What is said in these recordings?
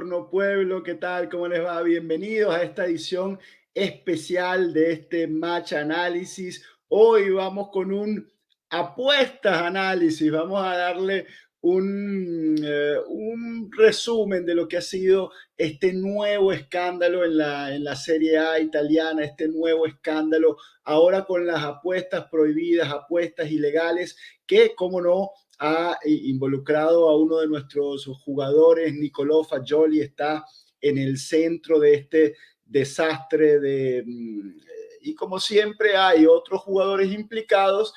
Buongiorno pueblo, ¿qué tal? ¿Cómo les va? Bienvenidos a esta edición especial de este Match Análisis. Hoy vamos con un apuestas análisis, vamos a darle un resumen de lo que ha sido este nuevo escándalo en la Serie A italiana, este nuevo escándalo ahora con las apuestas prohibidas, apuestas ilegales, que, como no, ha involucrado a uno de nuestros jugadores, Nicolò Fagioli, está en el centro de este desastre y como siempre hay otros jugadores implicados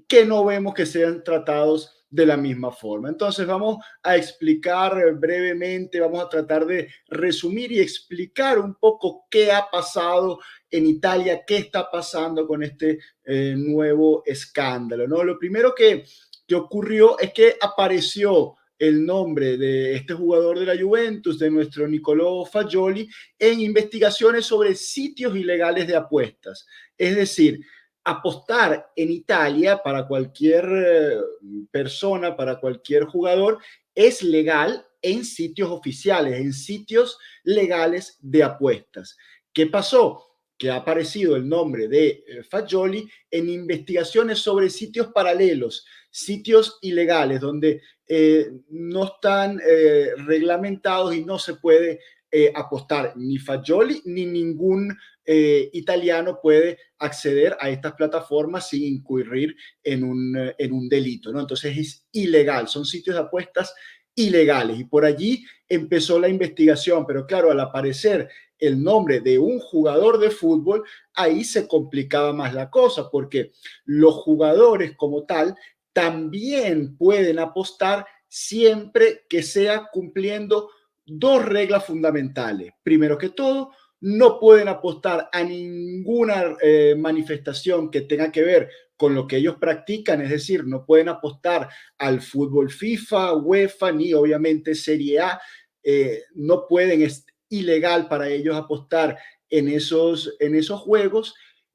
que no vemos que sean tratados de la misma forma. Entonces vamos a explicar brevemente, vamos a tratar de resumir y explicar un poco qué ha pasado en Italia, qué está pasando con este nuevo escándalo, ¿no? Lo primero que ocurrió es que apareció el nombre de este jugador de la Juventus, de nuestro Nicolò Fagioli, en investigaciones sobre sitios ilegales de apuestas. Es decir, apostar en Italia para cualquier persona, para cualquier jugador, es legal en sitios oficiales, en sitios legales de apuestas. ¿Qué pasó? Que ha aparecido el nombre de Fagioli en investigaciones sobre sitios paralelos, sitios ilegales, donde no están reglamentados y no se puede apostar ni Fagioli ni ningún italiano puede acceder a estas plataformas sin incurrir en un delito, ¿no? Entonces es ilegal, son sitios de apuestas ilegales y por allí empezó la investigación, pero claro, al aparecer el nombre de un jugador de fútbol, ahí se complicaba más la cosa, porque los jugadores como tal también pueden apostar siempre que sea cumpliendo dos reglas fundamentales. Primero que todo, no pueden apostar a ninguna manifestación que tenga que ver con lo que ellos practican, es decir, no pueden apostar al fútbol FIFA, UEFA, ni obviamente Serie A, no pueden, es ilegal para ellos apostar en esos juegos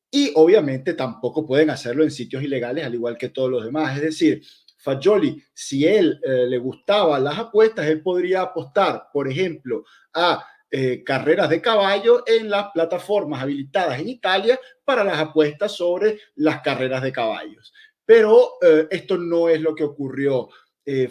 y obviamente tampoco pueden hacerlo en sitios ilegales, al igual que todos los demás. Es decir, Fagioli, si él le gustaban las apuestas, él podría apostar, por ejemplo, a carreras de caballo en las plataformas habilitadas en Italia para las apuestas sobre las carreras de caballos. Pero esto no es lo que ocurrió.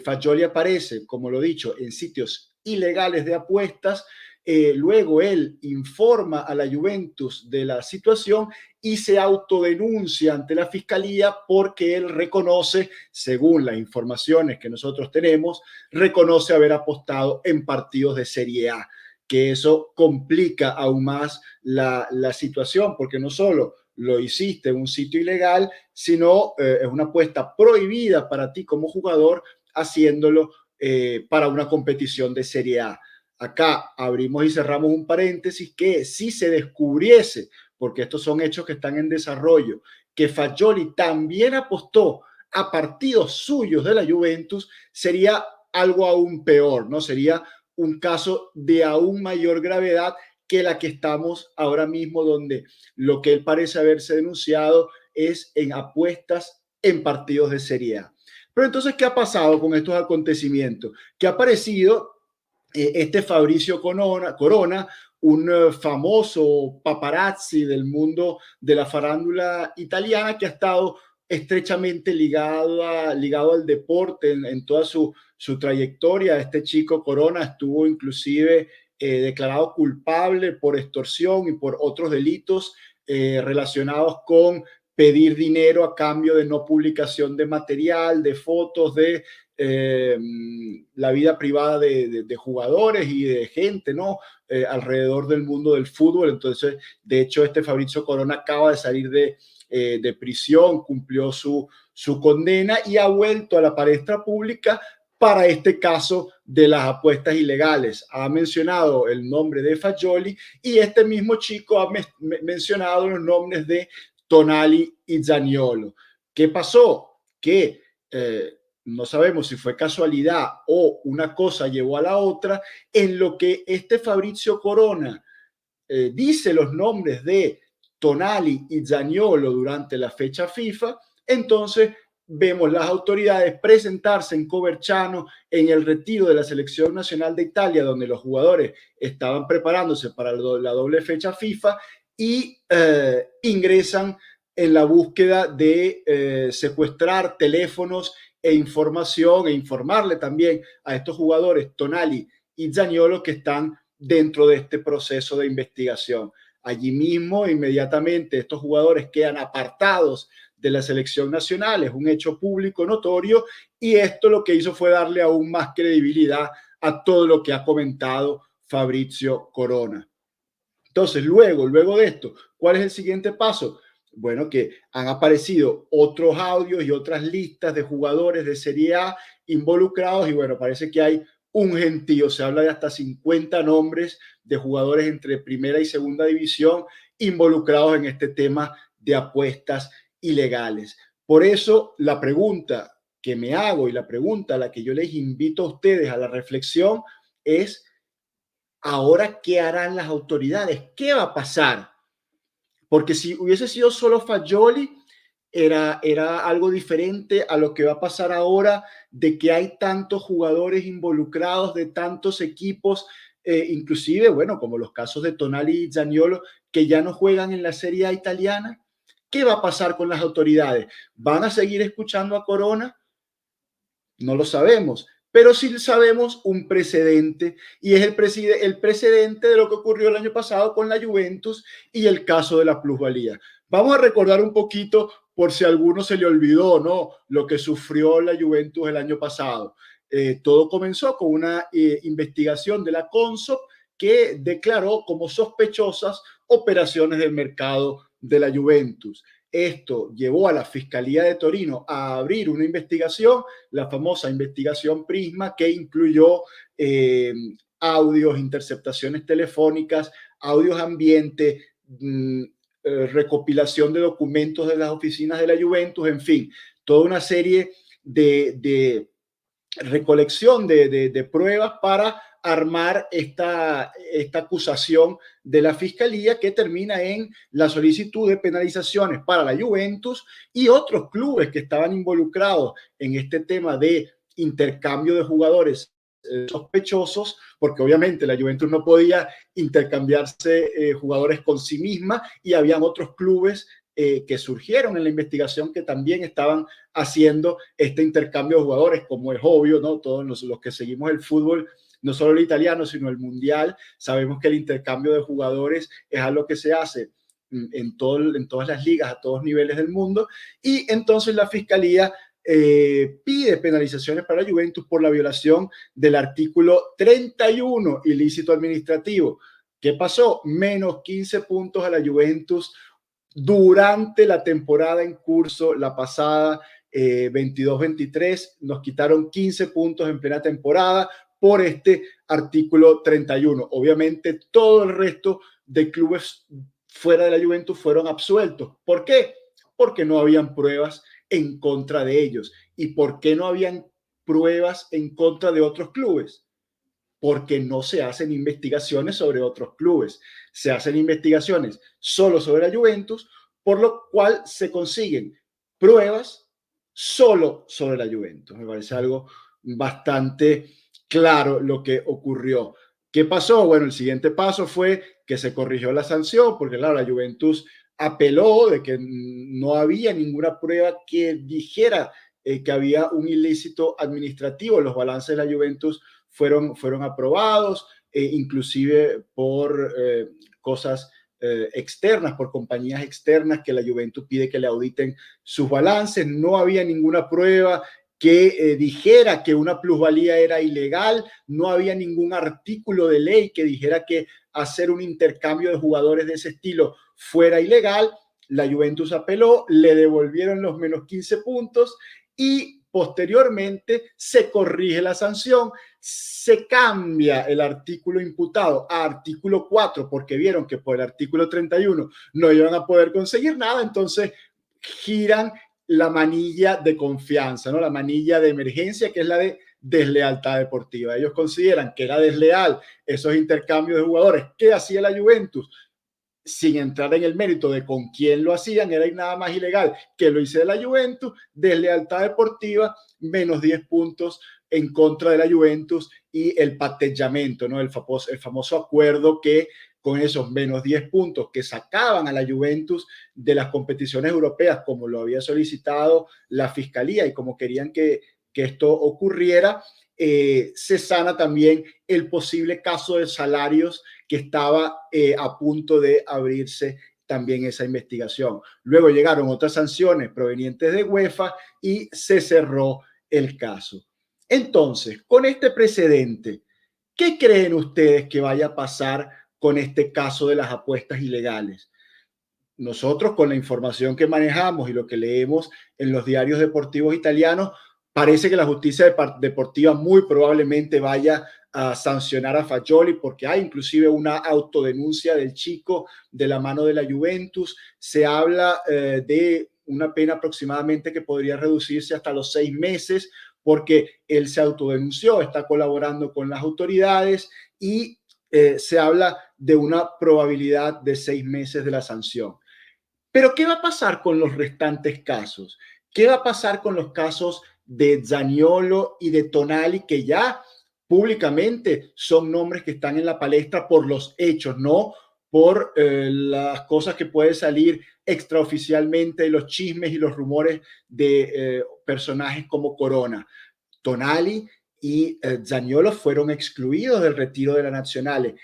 Fagioli aparece, como lo he dicho, en sitios ilegales de apuestas. Luego él informa a la Juventus de la situación y se autodenuncia ante la fiscalía porque él reconoce, según las informaciones que nosotros tenemos, reconoce haber apostado en partidos de Serie A, que eso complica aún más la situación, porque no solo lo hiciste en un sitio ilegal, sino es una apuesta prohibida para ti como jugador haciéndolo para una competición de Serie A. Acá abrimos y cerramos un paréntesis que si se descubriese, porque estos son hechos que están en desarrollo, que Fagioli también apostó a partidos suyos de la Juventus, sería algo aún peor, ¿no? Sería un caso de aún mayor gravedad que la que estamos ahora mismo, donde lo que él parece haberse denunciado es en apuestas en partidos de Serie A. Pero entonces, ¿qué ha pasado con estos acontecimientos? Que ha aparecido este Fabricio Corona, un famoso paparazzi del mundo de la farándula italiana que ha estado estrechamente ligado al deporte en toda su trayectoria. Este chico Corona estuvo inclusive declarado culpable por extorsión y por otros delitos relacionados con pedir dinero a cambio de no publicación de material, de fotos, de eh, la vida privada de jugadores y de gente, ¿no? Alrededor del mundo del fútbol. Entonces, de hecho, este Fabrizio Corona acaba de salir de prisión, cumplió su condena y ha vuelto a la palestra pública para este caso de las apuestas ilegales. Ha mencionado el nombre de Fagioli y este mismo chico ha mencionado los nombres de Tonali y Zaniolo. ¿Qué pasó? Que no sabemos si fue casualidad o una cosa llevó a la otra, en lo que este Fabrizio Corona dice los nombres de Tonali y Zaniolo durante la fecha FIFA, entonces vemos las autoridades presentarse en Coverciano en el retiro de la selección nacional de Italia, donde los jugadores estaban preparándose para la doble fecha FIFA y ingresan en la búsqueda de secuestrar teléfonos e información e informarle también a estos jugadores Tonali y Zaniolo que están dentro de este proceso de investigación. Allí mismo, inmediatamente, estos jugadores quedan apartados de la selección nacional, es un hecho público notorio, y esto lo que hizo fue darle aún más credibilidad a todo lo que ha comentado Fabrizio Corona. Entonces, luego de esto, ¿cuál es el siguiente paso? Bueno, que han aparecido otros audios y otras listas de jugadores de Serie A involucrados y bueno, parece que hay un gentío, se habla de hasta 50 nombres de jugadores entre primera y segunda división involucrados en este tema de apuestas ilegales. Por eso la pregunta que me hago y la pregunta a la que yo les invito a ustedes a la reflexión es, ¿ahora qué harán las autoridades? ¿Qué va a pasar? Porque si hubiese sido solo Fagioli, era algo diferente a lo que va a pasar ahora, de que hay tantos jugadores involucrados de tantos equipos, inclusive, bueno, como los casos de Tonali y Zaniolo, que ya no juegan en la Serie A italiana. ¿Qué va a pasar con las autoridades? ¿Van a seguir escuchando a Corona? No lo sabemos, pero sí sabemos un precedente y es el precedente de lo que ocurrió el año pasado con la Juventus y el caso de la plusvalía. Vamos a recordar un poquito por si a alguno se le olvidó, ¿no? Lo que sufrió la Juventus el año pasado. Todo comenzó con una investigación de la CONSOB que declaró como sospechosas operaciones del mercado de la Juventus. Esto llevó a la Fiscalía de Torino a abrir una investigación, la famosa investigación Prisma, que incluyó audios, interceptaciones telefónicas, audios ambiente, recopilación de documentos de las oficinas de la Juventus, en fin, toda una serie de recolección de pruebas para armar esta acusación de la fiscalía que termina en la solicitud de penalizaciones para la Juventus y otros clubes que estaban involucrados en este tema de intercambio de jugadores sospechosos, porque obviamente la Juventus no podía intercambiarse jugadores con sí misma y habían otros clubes que surgieron en la investigación que también estaban haciendo este intercambio de jugadores, como es obvio, ¿no? Todos los que seguimos el fútbol, no solo el italiano, sino el mundial, sabemos que el intercambio de jugadores es algo que se hace en todas las ligas, a todos niveles del mundo, y entonces la fiscalía pide penalizaciones para la Juventus por la violación del artículo 31, ilícito administrativo. ¿Qué pasó? Menos 15 puntos a la Juventus durante la temporada en curso, la pasada 22-23, nos quitaron 15 puntos en plena temporada por este artículo 31. Obviamente todo el resto de clubes fuera de la Juventus fueron absueltos. ¿Por qué? Porque no habían pruebas en contra de ellos. ¿Y por qué no habían pruebas en contra de otros clubes? Porque no se hacen investigaciones sobre otros clubes, se hacen investigaciones solo sobre la Juventus, por lo cual se consiguen pruebas solo sobre la Juventus. Me parece algo bastante claro lo que ocurrió. ¿Qué pasó? Bueno, el siguiente paso fue que se corrigió la sanción, porque claro, la Juventus apeló de que no había ninguna prueba que dijera que había un ilícito administrativo. Los balances de la Juventus fueron aprobados, inclusive por cosas externas, por compañías externas que la Juventus pide que le auditen sus balances. No había ninguna prueba que dijera que una plusvalía era ilegal, no había ningún artículo de ley que dijera que hacer un intercambio de jugadores de ese estilo fuera ilegal. La Juventus apeló, le devolvieron los menos 15 puntos y posteriormente se corrige la sanción, se cambia el artículo imputado a artículo 4 porque vieron que por el artículo 31 no iban a poder conseguir nada, entonces giran la manilla de confianza, ¿no? La manilla de emergencia, que es la de deslealtad deportiva. Ellos consideran que era desleal esos intercambios de jugadores. ¿Qué hacía la Juventus? sin entrar en el mérito de con quién lo hacían, era nada más ilegal que lo hice de la Juventus, deslealtad deportiva, menos 10 puntos en contra de la Juventus y el patteggiamento, ¿no? El famoso acuerdo que con esos menos 10 puntos que sacaban a la Juventus de las competiciones europeas, como lo había solicitado la Fiscalía y como querían que esto ocurriera, se sana también el posible caso de salarios que estaba a punto de abrirse también esa investigación. Luego llegaron otras sanciones provenientes de UEFA y se cerró el caso. Entonces, con este precedente, ¿qué creen ustedes que vaya a pasar con este caso de las apuestas ilegales? Nosotros, con la información que manejamos y lo que leemos en los diarios deportivos italianos, parece que la justicia deportiva muy probablemente vaya a sancionar a Fagioli, porque hay inclusive una autodenuncia del chico de la mano de la Juventus. Se habla de una pena aproximadamente que podría reducirse hasta los 6 meses, porque él se autodenunció, está colaborando con las autoridades y se habla de una probabilidad de 6 meses de la sanción. Pero ¿qué va a pasar con los restantes casos? ¿Qué va a pasar con los casos de Zaniolo y de Tonali, que ya públicamente son nombres que están en la palestra por los hechos, no por las cosas que pueden salir extraoficialmente, los chismes y los rumores de personajes como Corona? Tonali y Zaniolo fueron excluidos del retiro de la Nacional.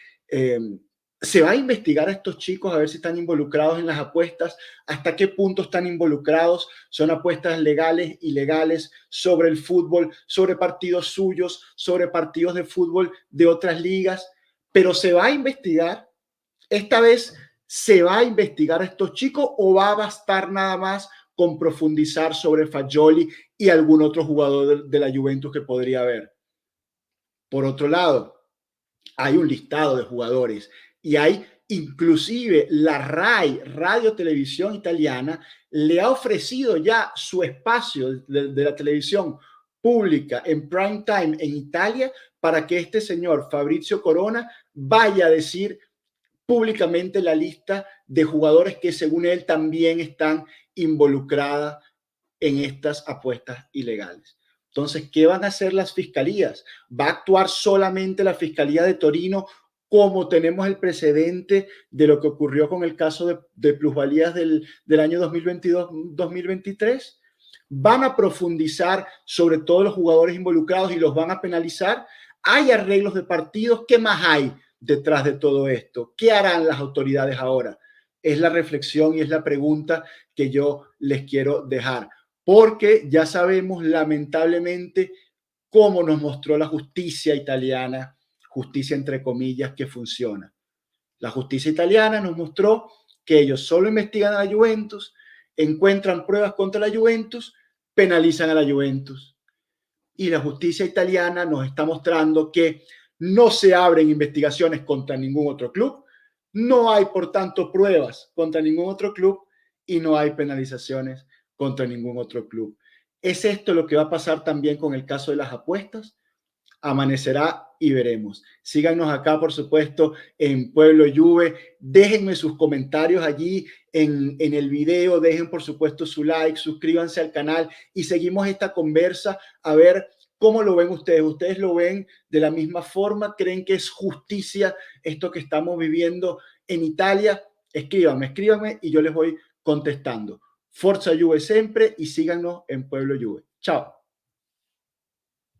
Se va a investigar a estos chicos a ver si están involucrados en las apuestas, hasta qué punto están involucrados, son apuestas legales, ilegales, sobre el fútbol, sobre partidos suyos, sobre partidos de fútbol de otras ligas, pero se va a investigar. Esta vez se va a investigar a estos chicos o va a bastar nada más con profundizar sobre Fagioli y algún otro jugador de la Juventus que podría haber. Por otro lado, hay un listado de jugadores y hay inclusive la RAI, Radio Televisión Italiana, le ha ofrecido ya su espacio de la televisión pública en prime time en Italia para que este señor Fabrizio Corona vaya a decir públicamente la lista de jugadores que según él también están involucradas en estas apuestas ilegales. Entonces, ¿qué van a hacer las fiscalías? ¿Va a actuar solamente la Fiscalía de Torino, como tenemos el precedente de lo que ocurrió con el caso de plusvalías del año 2022-2023? ¿Van a profundizar sobre todos los jugadores involucrados y los van a penalizar? ¿Hay arreglos de partidos? ¿Qué más hay detrás de todo esto? ¿Qué harán las autoridades ahora? Es la reflexión y es la pregunta que yo les quiero dejar, porque ya sabemos lamentablemente cómo nos mostró la justicia italiana, justicia entre comillas, que funciona. La justicia italiana nos mostró que ellos solo investigan a la Juventus, encuentran pruebas contra la Juventus, penalizan a la Juventus. Y la justicia italiana nos está mostrando que no se abren investigaciones contra ningún otro club, no hay por tanto pruebas contra ningún otro club y no hay penalizaciones contra ningún otro club. ¿Es esto lo que va a pasar también con el caso de las apuestas? Amanecerá y veremos. Síganos acá, por supuesto, en Pueblo Juve. Déjenme sus comentarios allí en el video. Dejen, por supuesto, su like, suscríbanse al canal y seguimos esta conversa a ver cómo lo ven ustedes. ¿Ustedes lo ven de la misma forma? ¿Creen que es justicia esto que estamos viviendo en Italia? Escríbanme y yo les voy contestando. Forza Juve siempre y síganos en Pueblo Juve. Chao.